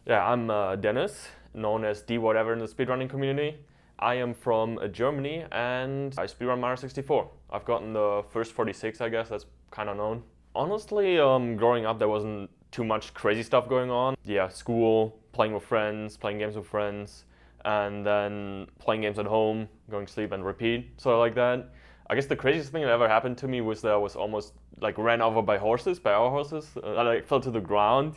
Yeah, I'm Dennis, known as Dwhatever in the speedrunning community. I am from Germany and I speedrun Mario 64. I've gotten the first 46, I guess, that's kind of known. Honestly, growing up there wasn't too much crazy stuff going on. Yeah, school, playing with friends, playing games with friends, and then playing games at home, going to sleep and repeat, sort of like that. I guess the craziest thing that ever happened to me was that I was almost like ran over by horses, by our horses. I like fell to the ground.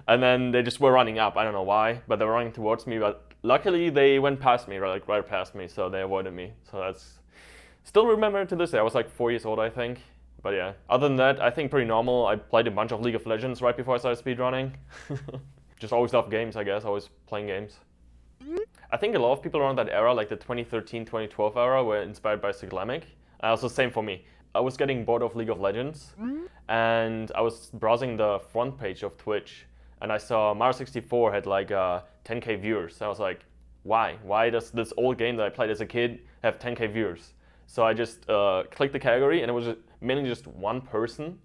And then they just were running up. I don't know why, but they were running towards me. But luckily, they went past me, right past me, so they avoided me. So that's still remember to this day. I was like 4 years old, I think. But yeah, other than that, I think pretty normal. I played a bunch of League of Legends right before I started speedrunning. Just always loved games, I guess. Always playing games. I think a lot of people around that era, like the 2013, 2012 era, were inspired by Cyclamic. Also, same for me. I was getting bored of League of Legends, and I was browsing the front page of Twitch, and I saw Mario 64 had like 10k viewers. I was like, why? Why does this old game that I played as a kid have 10k viewers? So I just clicked the category, and it was mainly just one person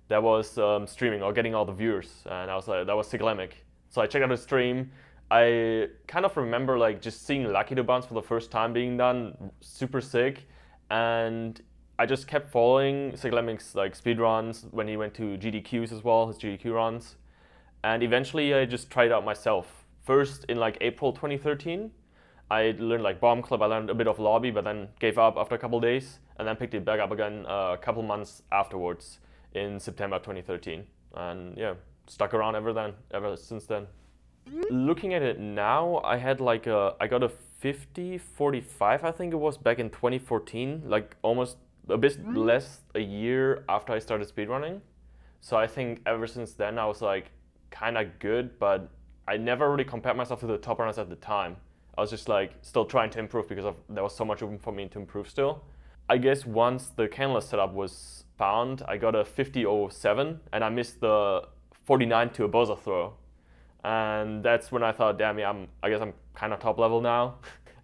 that was streaming or getting all the viewers, and I was like, that was Cyclamic. So I checked out the stream. I kind of remember like just seeing Lucky to Bounce for the first time being done, super sick, and I just kept following Cyclamic's like speedruns when he went to GDQs as well, his GDQ runs, and eventually I just tried it out myself. First in like April 2013, I learned like bomb clip, I learned a bit of lobby, but then gave up after a couple days, and then picked it back up again a couple months afterwards in September 2013, and yeah, stuck around ever since then. Looking at it now, I got a 50-45, I think it was, back in 2014, like almost a bit less a year after I started speedrunning. So I think ever since then I was like kind of good, but I never really compared myself to the top runners at the time. I was just like still trying to improve because there was so much room for me to improve still. I guess once the canvas setup was found, I got a 50.07 and I missed the 49 to a buzzer throw. And that's when I thought, damn, yeah, I guess I'm kind of top level now.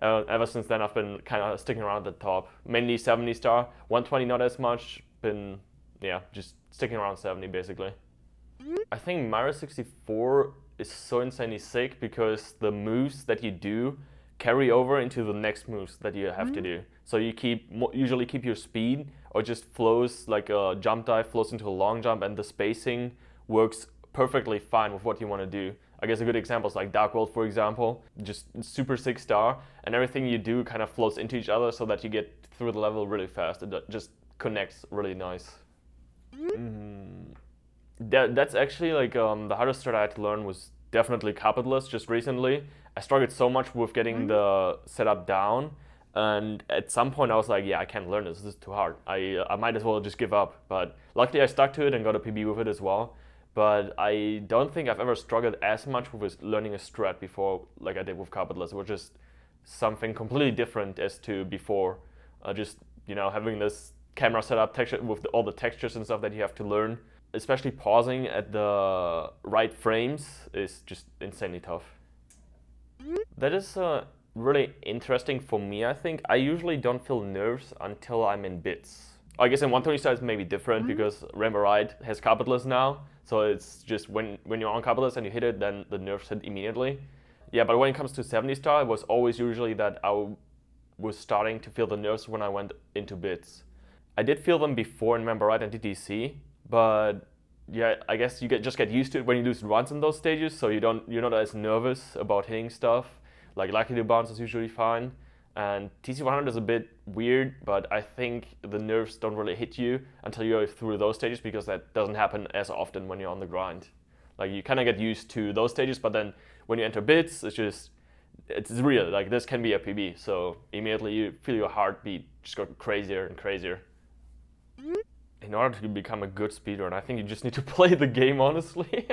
Ever since then, I've been kind of sticking around at the top. Mainly 70 star, 120 not as much. Been, yeah, just sticking around 70 basically. I think Mario 64 is so insanely sick because the moves that you do carry over into the next moves that you have to do. So you usually keep your speed, or just flows like a jump dive flows into a long jump, and the spacing works perfectly fine with what you want to do. I guess a good example is like Dark World, for example, just super sick star, and everything you do kind of flows into each other so that you get through the level really fast. It just connects really nice. That's actually like the hardest strat I had to learn was definitely carpetless just recently. I struggled so much with getting the setup down, and at some point I was like, yeah, I can't learn this. This is too hard. I might as well just give up. But luckily I stuck to it and got a PB with it as well. But I don't think I've ever struggled as much with learning a strat before like I did with carpetless. It was just something completely different as to before. Just having this camera setup texture with all the textures and stuff that you have to learn, especially pausing at the right frames is just insanely tough. That is really interesting for me, I think. I usually don't feel nerves until I'm in bits. I guess in 120 stars it's maybe different because Rainbow Ride has carpetless now. So it's just when you're on carpetless and you hit it, then the nerves hit immediately. Yeah, but when it comes to 70 star, it was always usually that I was starting to feel the nerves when I went into bits. I did feel them before in Rainbow Ride and DTC, but yeah, I guess you just get used to it when you lose runs in those stages, so you're not as nervous about hitting stuff. Like Lucky to Bounce is usually fine, and TC100 is a bit weird, but I think the nerves don't really hit you until you're through those stages because that doesn't happen as often when you're on the grind. Like you kind of get used to those stages, but then when you enter bits, it's real. Like this can be a PB, so immediately you feel your heartbeat just go crazier and crazier. In order to become a good speedrunner, I think you just need to play the game, honestly.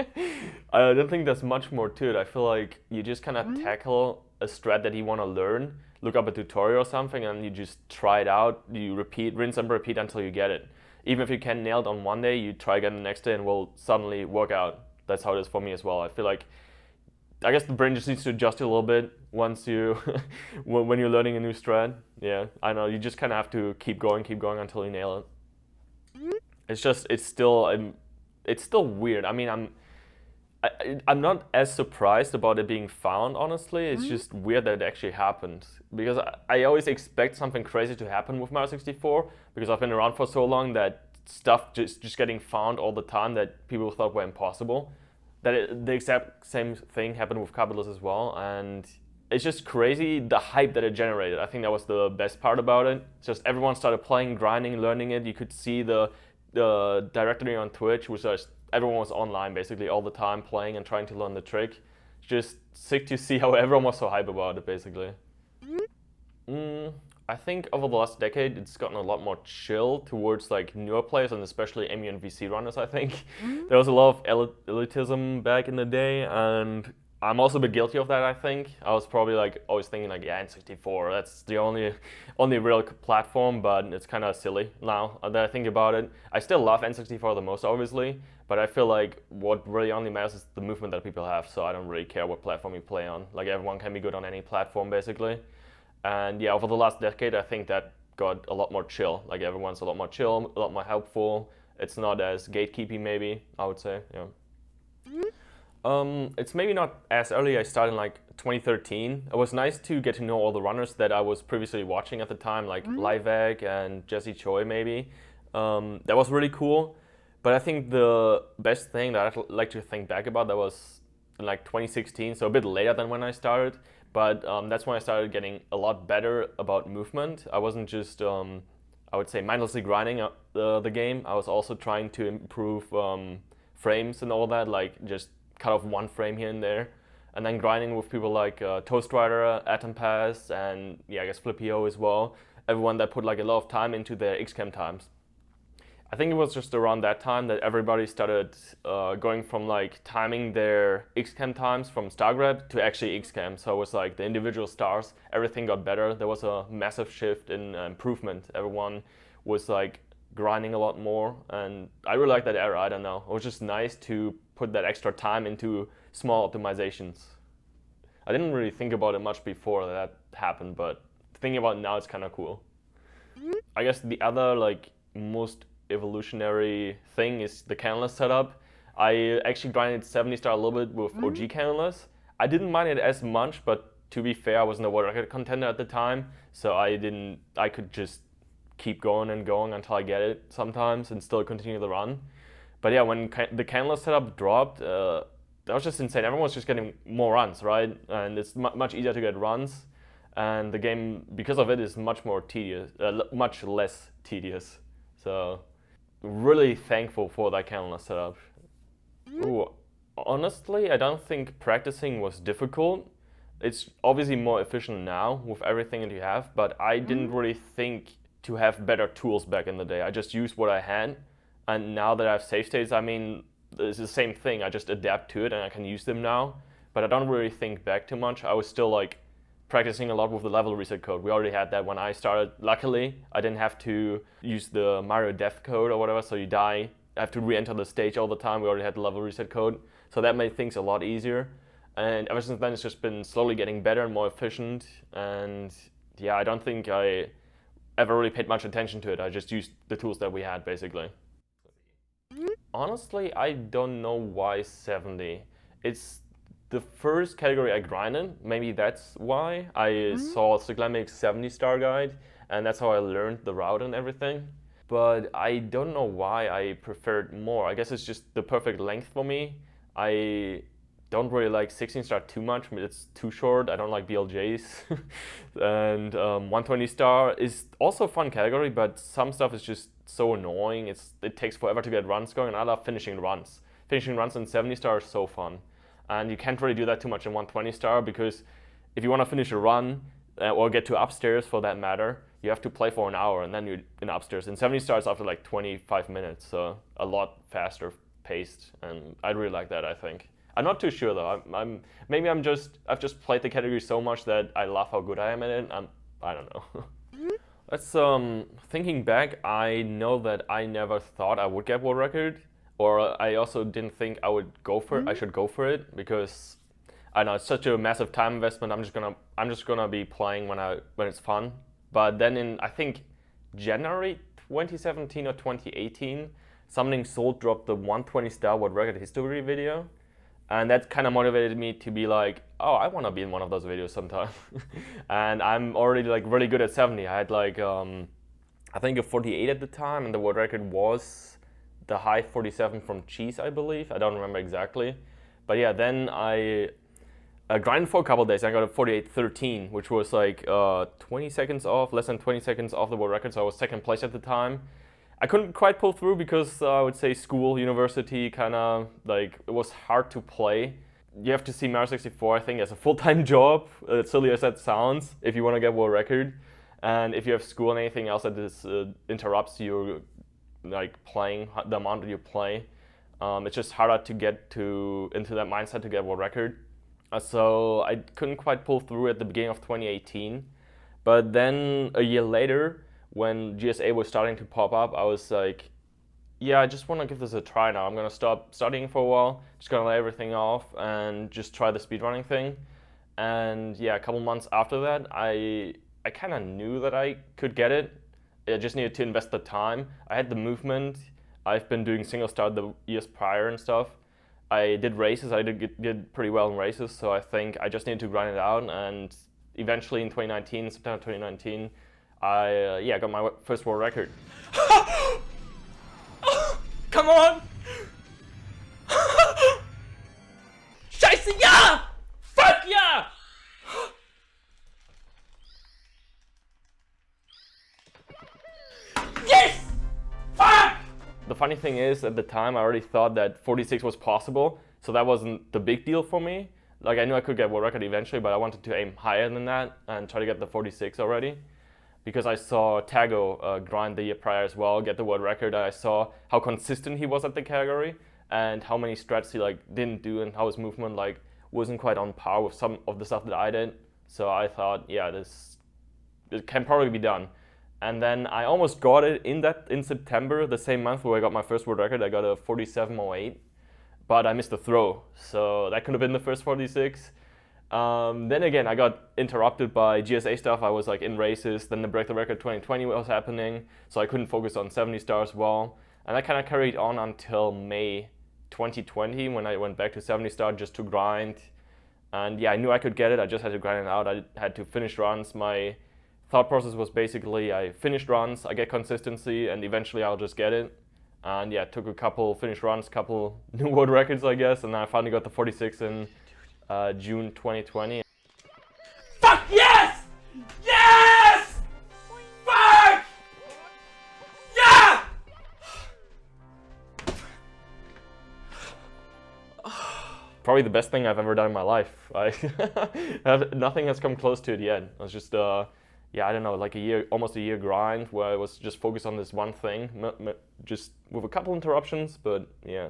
I don't think there's much more to it. I feel like you just kind of tackle a strat that you want to learn, look up a tutorial or something, and you just try it out. You repeat, rinse and repeat until you get it. Even if you can't nail it on one day, you try again the next day and will suddenly work out. That's how it is for me as well. I guess the brain just needs to adjust a little bit once you, when you're learning a new strat. Yeah, I know, you just kind of have to keep going until you nail it. It's still weird. I mean, I'm not as surprised about it being found, honestly. It's just weird that it actually happened. Because I always expect something crazy to happen with Mario 64, because I've been around for so long that stuff just getting found all the time that people thought were impossible. The exact same thing happened with carpetless as well, and it's just crazy the hype that it generated. I think that was the best part about it. It's just everyone started playing, grinding, learning it. You could see the directory on Twitch was just everyone was online basically all the time playing and trying to learn the trick. Just sick to see how everyone was so hype about it basically. I think over the last decade it's gotten a lot more chill towards like newer players and especially MU and VC runners. I think there was a lot of elitism back in the day, and I'm also a bit guilty of that. I think I was probably like always thinking like, yeah, N64, that's the only real platform, but it's kind of silly now that I think about it. I still love N64 the most, obviously, but I feel like what really only matters is the movement that people have. So I don't really care what platform you play on. Like everyone can be good on any platform basically. And yeah, over the last decade, I think that got a lot more chill. Like everyone's a lot more chill, a lot more helpful. It's not as gatekeepy, maybe, I would say, yeah. It's maybe not as early. I started in like 2013. It was nice to get to know all the runners that I was previously watching at the time, like Livek and Jesse Choi, maybe. That was really cool. But I think the best thing that I'd like to think back about that was in like 2016, so a bit later than when I started. But that's when I started getting a lot better about movement. I wasn't just, I would say, mindlessly grinding the game. I was also trying to improve frames and all that, like just cut off one frame here and there. And then grinding with people like Toast Rider, Atom Pass, and yeah, I guess Flippio as well. Everyone that put like a lot of time into their XCam times. I think it was just around that time that everybody started going from like timing their XCam times from star grab to actually XCam. So it was like the individual stars, everything got better. There was a massive shift in improvement. Everyone was like grinding a lot more, and I really liked that era. I don't know. It was just nice to put that extra time into small optimizations. I didn't really think about it much before that happened, but thinking about it now, it's kind of cool. I guess the other like most evolutionary thing is the canonless setup. I actually grinded 70 star a little bit with OG canonless. I didn't mind it as much, but to be fair, I wasn't a world record contender at the time, so I could just keep going and going until I get it sometimes and still continue the run. But yeah, when the canonless setup dropped, that was just insane. Everyone was just getting more runs, right? And it's much easier to get runs, and the game, because of it, is much more tedious, much less tedious. So really thankful for that canonless setup. Ooh, honestly, I don't think practicing was difficult. It's obviously more efficient now with everything that you have, but I didn't really think to have better tools back in the day. I just used what I had, and now that I have save states, I mean, it's the same thing. I just adapt to it and I can use them now, but I don't really think back too much. I was still like practicing a lot with the level reset code. We already had that when I started. Luckily, I didn't have to use the Mario death code or whatever, so you die, have to re-enter the stage all the time. We already had the level reset code, so that made things a lot easier. And ever since then, it's just been slowly getting better and more efficient. And yeah, I don't think I ever really paid much attention to it. I just used the tools that we had, basically. Honestly, I don't know why 70. It's the first category I grinded. Maybe that's why. I saw Cyclamic's 70 star guide, and that's how I learned the route and everything. But I don't know why I preferred more. I guess it's just the perfect length for me. I don't really like 16 star too much. It's too short. I don't like BLJs. And 120 star is also a fun category, but some stuff is just so annoying. It takes forever to get runs going, and I love finishing runs. Finishing runs in 70 star is so fun. And you can't really do that too much in 120 star, because if you want to finish a run, or get to upstairs for that matter, you have to play for an hour and then you're in upstairs. In 70 stars after like 25 minutes, so a lot faster paced, and I really like that, I think. I'm not too sure though. I've just played the category so much that I love how good I am at it. I don't know. Let's thinking back, I know that I never thought I would get world record, or I also didn't think I would go for it. I should go for it because I know it's such a massive time investment. I'm just gonna be playing when it's fun. But then in I think January 2017 or 2018, Summoning Soul dropped the 120 star world record history video. And that kind of motivated me to be like, oh, I want to be in one of those videos sometime. And I'm already like really good at 70. I had like I think a 48 at the time, and the world record was the high 47 from Cheese, I believe. I don't remember exactly, but yeah, then I grinded for a couple days. I got a 48.13, which was like 20 seconds off, less than 20 seconds off the world record. So I was second place at the time. I couldn't quite pull through because I would say school, university, kind of like it was hard to play. You have to see Mario 64, I think, as a full-time job, silly as that sounds, if you want to get world record. And if you have school and anything else that this interrupts you, like playing the amount that you play, it's just harder to get into that mindset to get world record. So I couldn't quite pull through at the beginning of 2018. But then a year later, when GSA was starting to pop up, I was like, yeah, I just want to give this a try now. I'm going to stop studying for a while, just going to lay everything off and just try the speedrunning thing. And yeah, a couple months after that, I kind of knew that I could get it. I just needed to invest the time. I had the movement. I've been doing single start the years prior and stuff. I did races. I did pretty well in races, so I think I just needed to grind it out. And eventually in 2019, September 2019, I got my first world record. Come on! Scheiße, ja! Fuck yeah! Yes! Fuck! The funny thing is, at the time, I already thought that 46 was possible, so that wasn't the big deal for me. Like, I knew I could get world record eventually, but I wanted to aim higher than that and try to get the 46 already. Because I saw Tago grind the year prior as well, get the world record, and I saw how consistent he was at the category and how many strats he like didn't do and how his movement like wasn't quite on par with some of the stuff that I did. So I thought, yeah, it can probably be done. And then I almost got it in September, the same month where I got my first world record. I got a 47.08, but I missed the throw, so that could have been the first 46. Then again, I got interrupted by GSA stuff. I was like in races, then the Break the Record 2020 was happening, so I couldn't focus on 70 stars well. And that kind of carried on until May 2020 when I went back to 70 star just to grind. And yeah, I knew I could get it, I just had to grind it out. I had to finish runs. My thought process was basically I finished runs, I get consistency, and eventually I'll just get it. And yeah, it took a couple finished runs, couple new world records, I guess, and then I finally got the 46 in June 2020. Fuck yes! Yes! Fuck! Yeah! Probably the best thing I've ever done in my life. Nothing has come close to it yet. I was just, I don't know, like almost a year grind where I was just focused on this one thing, just with a couple interruptions, but yeah.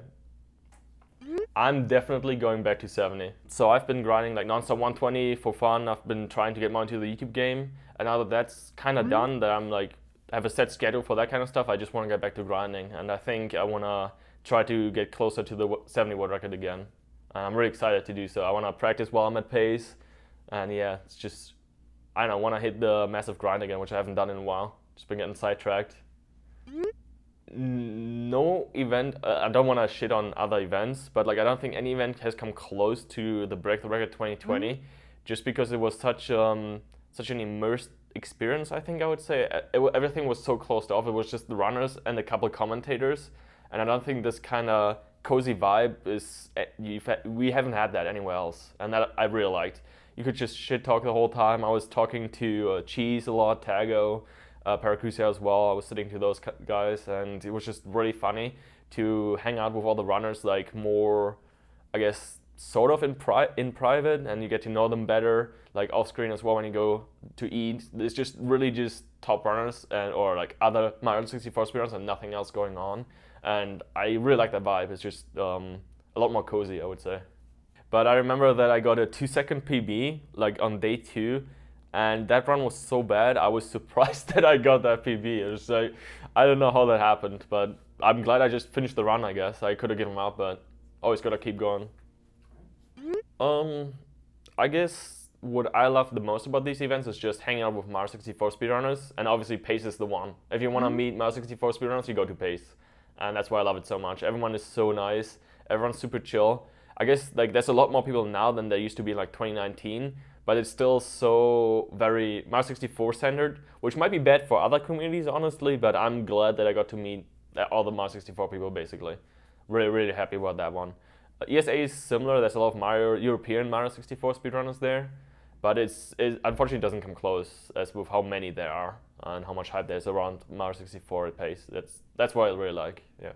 I'm definitely going back to 70. So I've been grinding like nonstop 120 for fun. I've been trying to get more into the YouTube game, and now that that's kind of done, that I'm like have a set schedule for that kind of stuff, I just want to get back to grinding, and I think I want to try to get closer to the 70 world record again. And I'm really excited to do so. I want to practice while I'm at pace, and yeah, it's just, I don't know, want to hit the massive grind again, which I haven't done in a while. Just been getting sidetracked. No event, I don't want to shit on other events, but like I don't think any event has come close to the Break the Record 2020, just because it was such an immersed experience, I think I would say. Everything was so closed off. It was just the runners and a couple commentators, and I don't think this kind of cozy vibe we haven't had that anywhere else, and that I really liked. You could just shit talk the whole time. I was talking to Cheese a lot, Tago, Paracusia as well. I was sitting to those guys, and it was just really funny to hang out with all the runners, like more, I guess, sort of in private, and you get to know them better, like off screen as well when you go to eat. It's just really just top runners or like other Mario 64 speedrunners and nothing else going on. And I really like that vibe. It's just a lot more cozy, I would say. But I remember that I got a 2-second PB like on day 2, and that run was so bad, I was surprised that I got that PB. It was like, I don't know how that happened, but I'm glad I just finished the run, I guess. I could have given up, but always gotta keep going. I guess what I love the most about these events is just hanging out with Mario 64 speedrunners, and obviously Pace is the one. If you want to meet Mario 64 speedrunners, you go to Pace, and that's why I love it so much. Everyone is so nice, everyone's super chill, I guess like there's a lot more people now than there used to be in like 2019, but it's still so very Mario 64 centered, which might be bad for other communities, honestly, but I'm glad that I got to meet all the Mario 64 people, basically. Really, really happy about that one. ESA is similar. There's a lot of European Mario 64 speedrunners there, but it unfortunately doesn't come close as with how many there are and how much hype there's around Mario 64 at pace. That's what I really like. Yeah.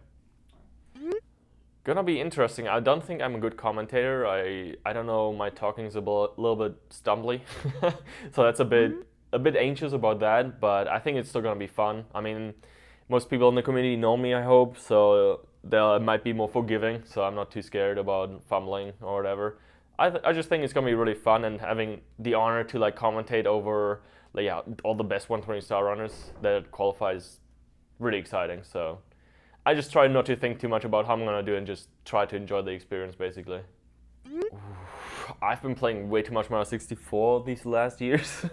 Gonna be interesting. I don't think I'm a good commentator. I don't know. My talking's a little bit stumbly, so that's a bit anxious about that. But I think it's still gonna be fun. I mean, most people in the community know me, I hope, so they might be more forgiving. So I'm not too scared about fumbling or whatever. I just think it's gonna be really fun, and having the honor to like commentate over like, yeah, all the best 120-star runners that qualify is really exciting. So I just try not to think too much about how I'm gonna do and just try to enjoy the experience, basically. I've been playing way too much Mario 64 these last years.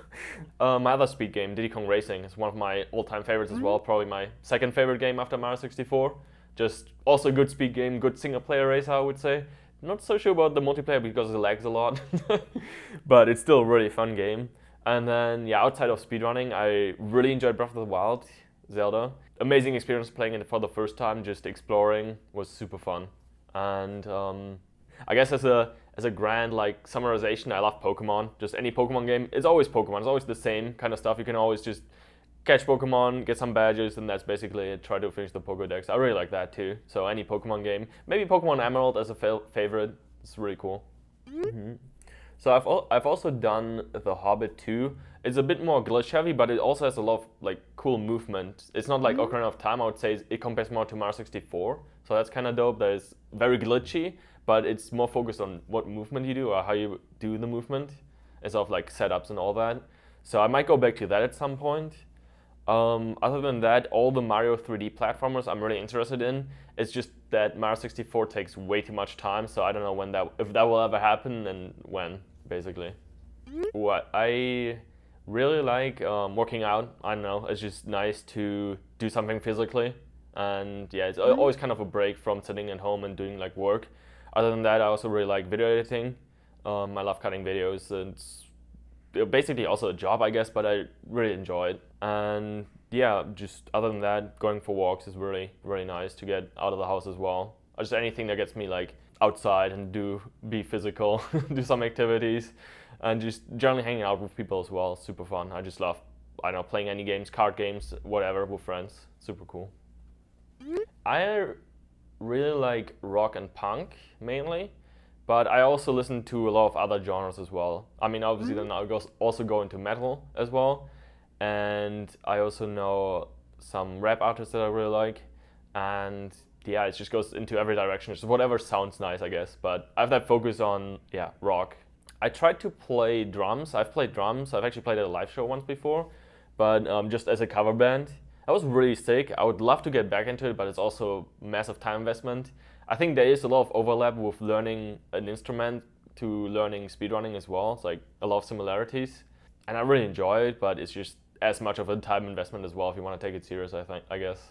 My other speed game, Diddy Kong Racing, is one of my all-time favorites as well. Probably my second favorite game after Mario 64. Just also a good speed game, good single-player racer, I would say. Not so sure about the multiplayer because it lags a lot, but it's still a really fun game. And then, yeah, outside of speedrunning, I really enjoyed Breath of the Wild, Zelda. Amazing experience playing it for the first time, just exploring, was super fun. And I guess as a grand like summarization, I love Pokemon. Just any Pokemon game, it's always Pokemon. It's always the same kind of stuff. You can always just catch Pokemon, get some badges, and that's basically it. Try to finish the Pokédex. I really like that too. So any Pokemon game, maybe Pokemon Emerald as a favorite. It's really cool. So I've also done The Hobbit 2. It's a bit more glitch heavy, but it also has a lot of like cool movement. It's not like Ocarina of Time. I would say it compares more to Mario 64. So that's kind of dope. That is very glitchy, but it's more focused on what movement you do or how you do the movement instead of like setups and all that. So I might go back to that at some point. Other than that, all the Mario 3D platformers I'm really interested in. It's just that Mario 64 takes way too much time, so I don't know if that will ever happen and when, basically. What I really like working out. I don't know, it's just nice to do something physically, and yeah, it's always kind of a break from sitting at home and doing like work. Other than that, I also really like video editing. I love cutting videos. It's basically also a job, I guess, but I really enjoy it. And yeah, just other than that, going for walks is really, really nice to get out of the house as well. Just anything that gets me like outside and be physical, do some activities, and just generally hanging out with people as well. Super fun. I just love, I don't know, playing any games, card games, whatever, with friends. Super cool. I really like rock and punk mainly, but I also listen to a lot of other genres as well. I mean, obviously then I'll also go into metal as well, and I also know some rap artists that I really like, and yeah, it just goes into every direction, just whatever sounds nice, I guess, but I have that focus on, yeah, rock. I tried to play drums. I've played drums. I've actually played at a live show once before, but just as a cover band. That was really sick. I would love to get back into it, but it's also massive time investment. I think there is a lot of overlap with learning an instrument to learning speedrunning as well. It's like a lot of similarities, and I really enjoy it, but it's just as much of a time investment as well if you want to take it serious, I guess.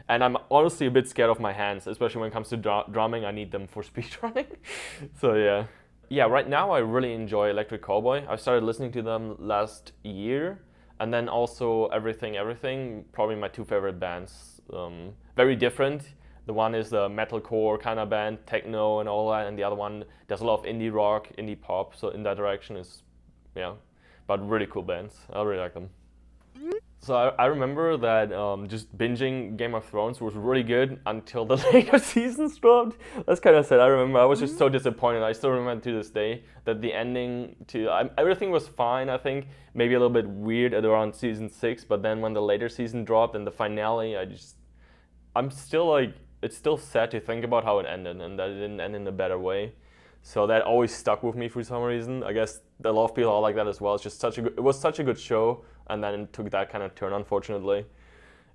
And I'm honestly a bit scared of my hands, especially when it comes to drumming. I need them for speedrunning. So yeah. Yeah, right now I really enjoy Electric Cowboy. I started listening to them last year, and then also Everything, probably my two favorite bands. Very different. The one is the metalcore kind of band, techno and all that, and the other one does a lot of indie rock, indie pop, so in that direction is, yeah, but really cool bands. I really like them. So I remember that just binging Game of Thrones was really good until the later seasons dropped. That's kind of sad. I remember I was just so disappointed. I still remember to this day that the ending everything was fine, I think. Maybe a little bit weird at around season 6, but then when the later season dropped and the finale, I'm still like, it's still sad to think about how it ended and that it didn't end in a better way. So that always stuck with me for some reason. I guess a lot of people are like that as well. It's just it was such a good show, and then it took that kind of turn, unfortunately.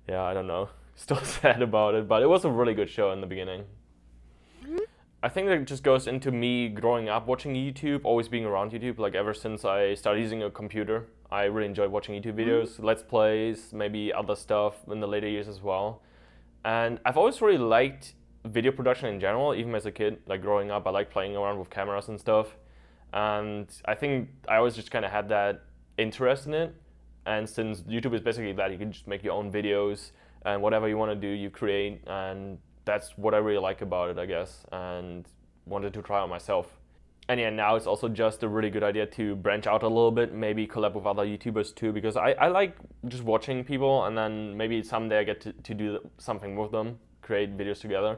Yeah, I don't know. Still sad about it, but it was a really good show in the beginning. I think that just goes into me growing up watching YouTube, always being around YouTube. Like ever since I started using a computer, I really enjoyed watching YouTube videos, Let's Plays, maybe other stuff in the later years as well. And I've always really liked video production in general, even as a kid, like growing up, I like playing around with cameras and stuff. And I think I always just kind of had that interest in it. And since YouTube is basically that, you can just make your own videos and whatever you want to do, you create. And that's what I really like about it, I guess, and wanted to try it myself. And yeah, now it's also just a really good idea to branch out a little bit, maybe collab with other YouTubers too, because I like just watching people, and then maybe someday I get to do something with them, create videos together.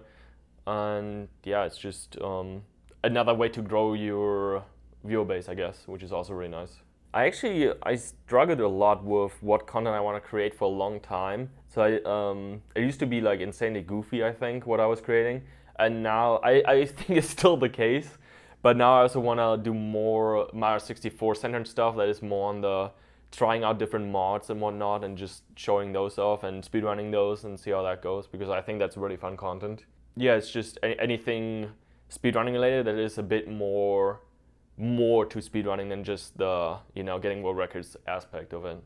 And yeah, it's just another way to grow your viewer base, I guess, which is also really nice. I struggled a lot with what content I want to create for a long time. So it used to be like insanely goofy, I think, what I was creating. And now I think it's still the case. But now I also want to do more Mario 64 centered stuff that is more on the trying out different mods and whatnot and just showing those off and speedrunning those and see how that goes, because I think that's really fun content. Yeah, it's just anything speedrunning related that is a bit more to speedrunning than just the, getting world records aspect of it.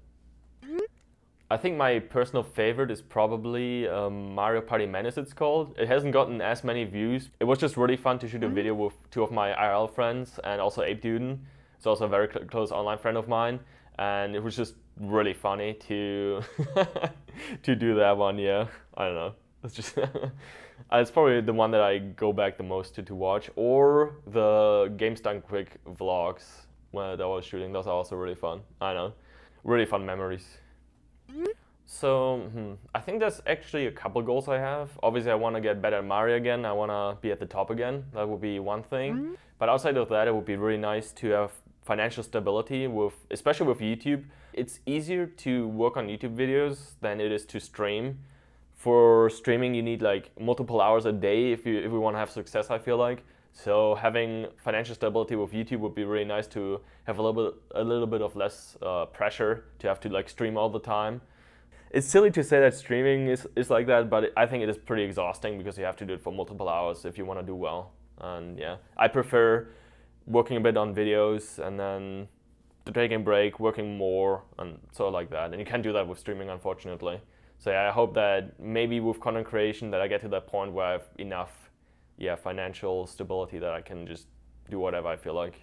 I think my personal favorite is probably Mario Party Menace, it's called. It hasn't gotten as many views. It was just really fun to shoot a video with two of my IRL friends and also Ape Duden. It's also a very close online friend of mine. And it was just really funny to to do that one, yeah. I don't know. It's just it's probably the one that I go back the most to watch. Or the Games Done Quick vlogs that I was shooting. Those are also really fun. I know. Really fun memories. So, I think there's actually a couple goals I have. Obviously, I want to get better at Mario again. I want to be at the top again. That would be one thing. But outside of that, it would be really nice to have financial stability, especially with YouTube. It's easier to work on YouTube videos than it is to stream. For streaming, you need like multiple hours a day if we want to have success, I feel like. So having financial stability with YouTube would be really nice to have a little bit of less pressure to have to like stream all the time. It's silly to say that streaming is like that, but I think it is pretty exhausting because you have to do it for multiple hours if you want to do well. And yeah, I prefer working a bit on videos and then taking a break, working more, and sort of like that. And you can't do that with streaming, unfortunately. So yeah, I hope that maybe with content creation that I get to that point where I have enough financial stability that I can just do whatever I feel like.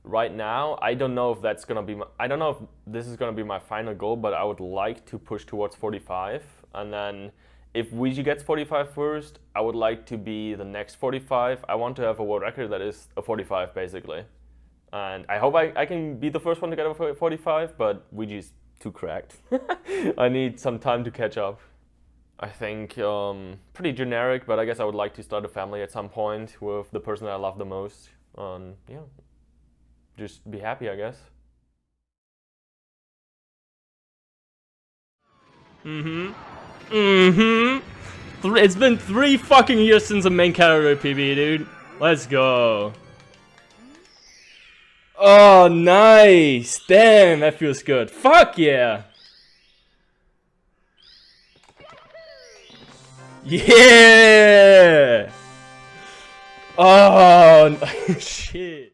Right now, I don't know if I don't know if this is gonna be my final goal, but I would like to push towards 45. And then if Ouija gets 45 first, I would like to be the next 45. I want to have a world record that is a 45 basically. And I hope I can be the first one to get a 45, but Ouija's too cracked. I need some time to catch up. I think pretty generic, but I guess I would like to start a family at some point with the person that I love the most. Yeah, just be happy, I guess. It's been 3 fucking years since the main character PB, dude. Let's go. Oh, nice. Damn, that feels good. Fuck yeah. Yeah! Oh, shit.